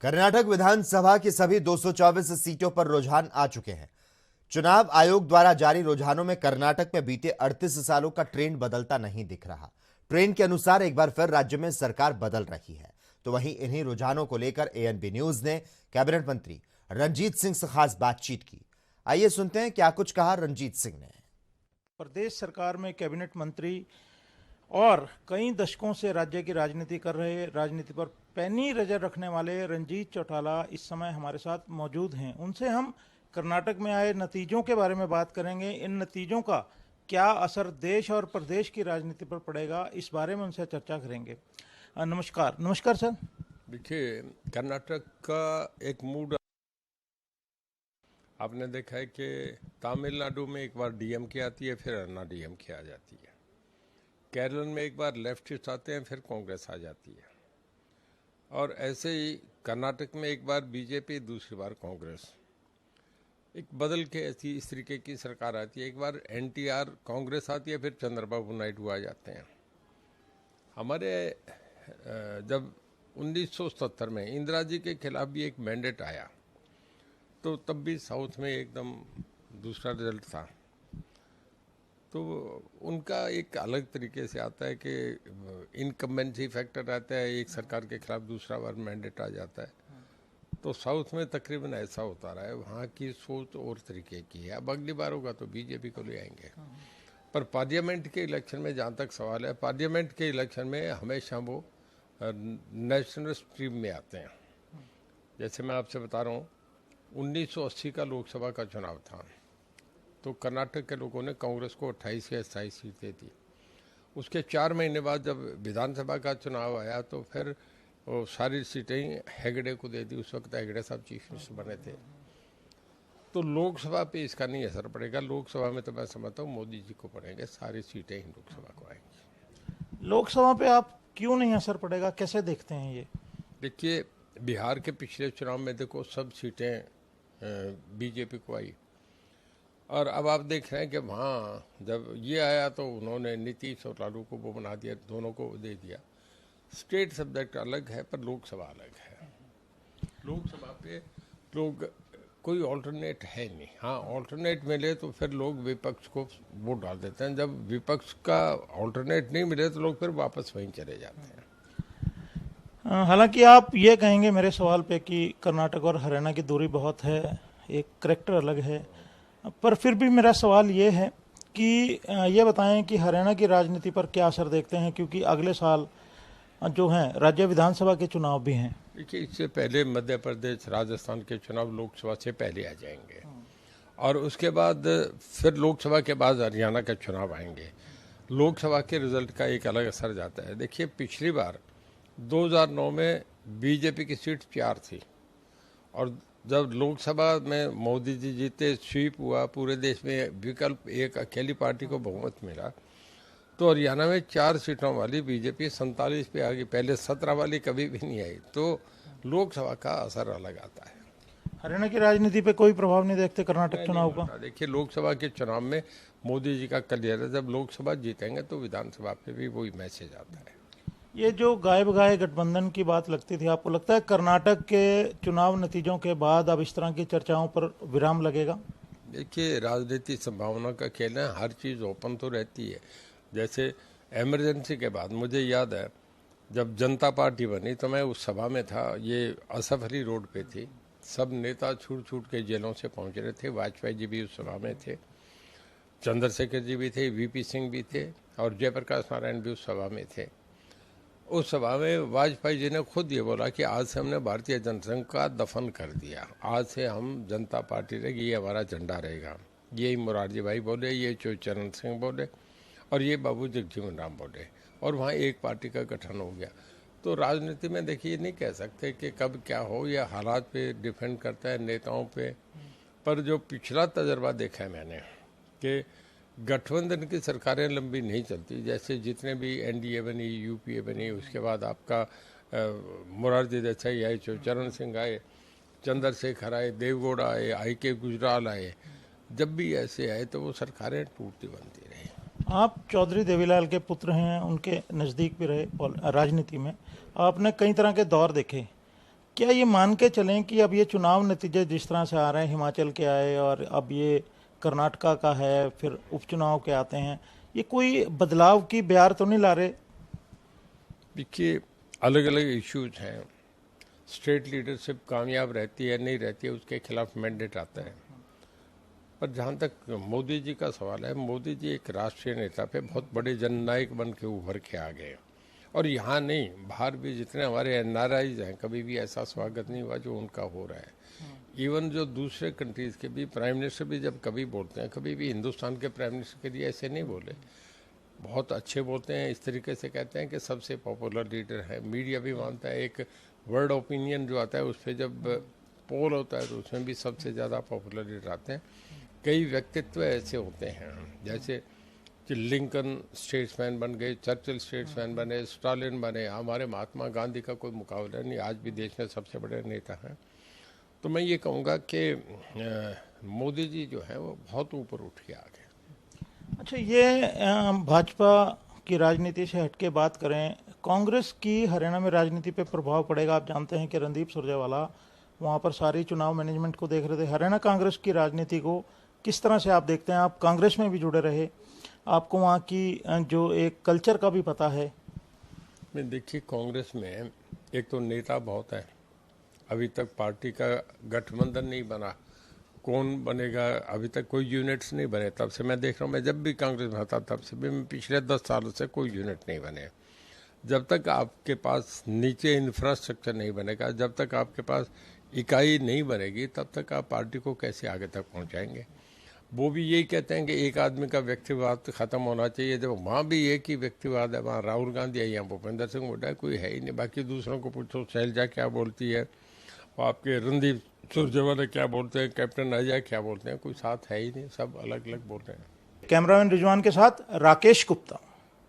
कर्नाटक विधानसभा की सभी 224 सीटों पर रुझान आ चुके हैं। चुनाव आयोग द्वारा जारी रुझानों में कर्नाटक में बीते 38 सालों का ट्रेंड बदलता नहीं दिख रहा। ट्रेंड के अनुसार एक बार फिर राज्य में सरकार बदल रही है। तो वहीं इन्हीं रुझानों को लेकर एएनबी न्यूज ने कैबिनेट मंत्री रणजीत सिंह से खास बातचीत की। आइए सुनते हैं क्या कुछ कहा रणजीत सिंह ने। प्रदेश सरकार में कैबिनेट मंत्री और कई दशकों से राज्य की राजनीति कर रहे, राजनीति पर पैनी नजर रखने वाले रणजीत चौटाला इस समय हमारे साथ मौजूद हैं। उनसे हम कर्नाटक में आए नतीजों के बारे में बात करेंगे। इन नतीजों का क्या असर देश और प्रदेश की राजनीति पर पड़ेगा, इस बारे में उनसे चर्चा करेंगे। नमस्कार सर। देखिए, कर्नाटक का एक मूड आपने देखा है कि तमिलनाडु में एक बार डीएमके आती है, फिर अन्ना डीएमके आ जाती है। केरल में एक बार लेफ्टिस्ट आते हैं, फिर कांग्रेस आ जाती है। और ऐसे ही कर्नाटक में एक बार बीजेपी, दूसरी बार कांग्रेस, एक बदल के ऐसी इस तरीके की सरकार आती है। एक बार एनटीआर कांग्रेस आती है, फिर चंद्रबाबू नायडू आ जाते हैं। हमारे जब 1970 में इंदिरा जी के खिलाफ भी एक मैंडेट आया, तो तब भी साउथ में एकदम दूसरा रिजल्ट था। तो उनका एक अलग तरीके से आता है कि इनकम्बेंसी फैक्टर आता है, एक सरकार के खिलाफ दूसरा बार मैंडेट आ जाता है। तो साउथ में तकरीबन ऐसा होता रहा है। वहाँ की सोच और तरीके की है। अब अगली बार होगा तो बीजेपी को ले आएंगे। पर पार्लियामेंट के इलेक्शन में जहाँ तक सवाल है, पार्लियामेंट के इलेक्शन में हमेशा वो नेशनल स्ट्रीम में आते हैं। जैसे मैं आपसे बता रहा हूँ, 1980 का लोकसभा का चुनाव था, तो कर्नाटक के लोगों ने कांग्रेस को 28 या 27 सीटें दी। उसके 4 महीने बाद जब विधानसभा का चुनाव आया, तो फिर वो सारी सीटें हेगड़े को दे दी। उस वक्त हेगड़े साहब चीफ मिनिस्टर बने थे। तो लोकसभा पे इसका नहीं असर पड़ेगा। लोकसभा में तो मैं समझता हूँ मोदी जी को पड़ेंगे, सारी सीटें ही लोकसभा को आएंगी। लोकसभा पे आप क्यों नहीं असर पड़ेगा, कैसे देखते हैं ये? देखिए, बिहार के पिछले चुनाव में देखो सब सीटें बीजेपी को आई। और अब आप देख रहे हैं कि वहाँ जब ये आया तो उन्होंने नीतीश और लालू को वो बना दिया, दोनों को दे दिया। स्टेट सब्जेक्ट अलग है, पर लोकसभा अलग है। लोकसभा पे लोग कोई ऑल्टरनेट है नहीं। हाँ, ऑल्टरनेट मिले तो फिर लोग विपक्ष को वोट डाल देते हैं। जब विपक्ष का ऑल्टरनेट नहीं मिले तो लोग फिर वापस वहीं चले जाते हैं। हालांकि आप ये कहेंगे मेरे सवाल पे कि कर्नाटक और हरियाणा की दूरी बहुत है, एक करैक्टर अलग है, पर फिर भी मेरा सवाल ये है कि ये बताएं कि हरियाणा की राजनीति पर क्या असर देखते हैं, क्योंकि अगले साल जो हैं राज्य विधानसभा के चुनाव भी हैं। देखिए, इससे पहले मध्य प्रदेश, राजस्थान के चुनाव लोकसभा से पहले आ जाएंगे, और उसके बाद फिर लोकसभा के बाद हरियाणा के चुनाव आएंगे। लोकसभा के रिजल्ट का एक अलग असर जाता है। देखिए, पिछली बार 2009 में बीजेपी की सीट 4 थी, और जब लोकसभा में मोदी जी जीते, स्वीप हुआ, पूरे देश में विकल्प एक अकेली पार्टी को बहुमत मिला, तो हरियाणा में 4 सीटों वाली बीजेपी 47 पे आ गई। पहले 17 वाली कभी भी नहीं आई। तो लोकसभा का असर अलग आता है। हरियाणा की राजनीति पे कोई प्रभाव नहीं देखते कर्नाटक चुनाव का? देखिए, लोकसभा के चुनाव में मोदी जी का क्लियर है, जब लोकसभा जीतेंगे तो विधानसभा पे भी वही मैसेज आता है। ये जो गाय बगाए गठबंधन की बात लगती थी, आपको लगता है कर्नाटक के चुनाव नतीजों के बाद अब इस तरह की चर्चाओं पर विराम लगेगा? देखिए, राजनीति संभावना का खेल है, हर चीज़ ओपन तो रहती है। जैसे इमरजेंसी के बाद मुझे याद है, जब जनता पार्टी बनी तो मैं उस सभा में था। ये असफ अली रोड पे थी। सब नेता छूट छूट के जेलों से पहुंच रहे थे। वाजपेयी जी भी उस सभा में थे, चंद्रशेखर जी भी थे, वीपी सिंह भी थे, और जयप्रकाश नारायण भी उस सभा में थे। उस सभा में वाजपेयी जी ने खुद ये बोला कि आज से हमने भारतीय जनसंघ का दफन कर दिया, आज से हम जनता पार्टी रहेगी, ये हमारा झंडा रहेगा। यही मोरारजी भाई बोले, ये चरण सिंह बोले, और ये बाबू जगजीवन राम बोले, और वहाँ एक पार्टी का गठन हो गया। तो राजनीति में देखिए, नहीं कह सकते कि कब क्या हो, या हालात पे डिपेंड करता है, नेताओं पे। पर जो पिछला तजर्बा देखा है मैंने कि गठबंधन की सरकारें लंबी नहीं चलती। जैसे जितने भी एनडीए बनी, यूपीए बनी, उसके बाद आपका मोरारजी देसाई आए, चरण सिंह आए, चंद्रशेखर आए, देवगौड़ा आए, आई.के. गुजराल आए, जब भी ऐसे आए तो वो सरकारें टूटती बनती रही। आप चौधरी देवीलाल के पुत्र हैं, उनके नज़दीक भी रहे राजनीति में, आपने कई तरह के दौर देखे, क्या ये मान के चलें कि अब ये चुनाव नतीजे जिस तरह से आ रहे हैं, हिमाचल के आए और अब ये कर्नाटका का है, फिर उपचुनाव के आते हैं, ये कोई बदलाव की ब्यार तो नहीं ला रहे? देखिए, अलग अलग इश्यूज हैं। स्टेट लीडरशिप कामयाब रहती है नहीं रहती है, उसके खिलाफ मैंडेट आता है। पर जहाँ तक मोदी जी का सवाल है, मोदी जी एक राष्ट्रीय नेता पे बहुत बड़े जननायक बन के उभर के आ गए। और यहाँ नहीं, बाहर भी जितने हमारे एनआरआईज हैं, कभी भी ऐसा स्वागत नहीं हुआ जो उनका हो रहा है। इवन जो दूसरे कंट्रीज़ के भी प्राइम मिनिस्टर भी जब कभी बोलते हैं, कभी भी हिंदुस्तान के प्राइम मिनिस्टर के लिए ऐसे नहीं बोले, बहुत अच्छे बोलते हैं। इस तरीके से कहते हैं कि सबसे पॉपुलर लीडर है। मीडिया भी मानता है, एक वर्ल्ड ओपिनियन जो आता है उस पर जब पोल होता है तो उसमें भी सबसे ज़्यादा पॉपुलर लीडर आते हैं। कई व्यक्तित्व ऐसे होते हैं, जैसे कि लिंकन स्टेट्समैन बन गए, चर्चिल स्टेट्समैन बने, स्टालिन बने, हमारे महात्मा गांधी का कोई मुकाबला नहीं, आज भी देश में सबसे बड़े नेता हैं। तो मैं ये कहूँगा कि मोदी जी जो है वो बहुत ऊपर उठ के आ गए। अच्छा, ये भाजपा की राजनीति से हटके बात करें, कांग्रेस की हरियाणा में राजनीति पे प्रभाव पड़ेगा? आप जानते हैं कि रणदीप सुरजेवाला वहाँ पर सारी चुनाव मैनेजमेंट को देख रहे थे। हरियाणा कांग्रेस की राजनीति को किस तरह से आप देखते हैं? आप कांग्रेस में भी जुड़े रहे, आपको वहाँ की जो एक कल्चर का भी पता है। मैं देखिए, कांग्रेस में एक तो नेता बहुत है, अभी तक पार्टी का गठबंधन नहीं बना, कौन बनेगा अभी तक कोई यूनिट्स नहीं बने। तब से मैं देख रहा हूँ, मैं जब भी कांग्रेस में था तब से भी, मैं पिछले 10 सालों से कोई यूनिट नहीं बने। जब तक आपके पास नीचे इंफ्रास्ट्रक्चर नहीं बनेगा, जब तक आपके पास इकाई नहीं बनेगी, तब तक आप पार्टी को कैसे आगे तक पहुँचाएंगे। वो भी यही कहते हैं कि एक आदमी का व्यक्तिवाद खत्म होना चाहिए। जब वहाँ भी एक ही व्यक्तिवाद है, वहाँ राहुल गांधी है, यहाँ भूपेंद्र सिंह हुड्डा है, कोई है ही नहीं। बाकी दूसरों को पूछो, शैलजा क्या बोलती है, और आपके रणदीप सुरजेवाला क्या बोलते हैं, कैप्टन अजय क्या बोलते हैं, कोई साथ है ही नहीं, सब अलग अलग बोल रहे हैं। कैमरामैन रिजवान के साथ राकेश गुप्ता।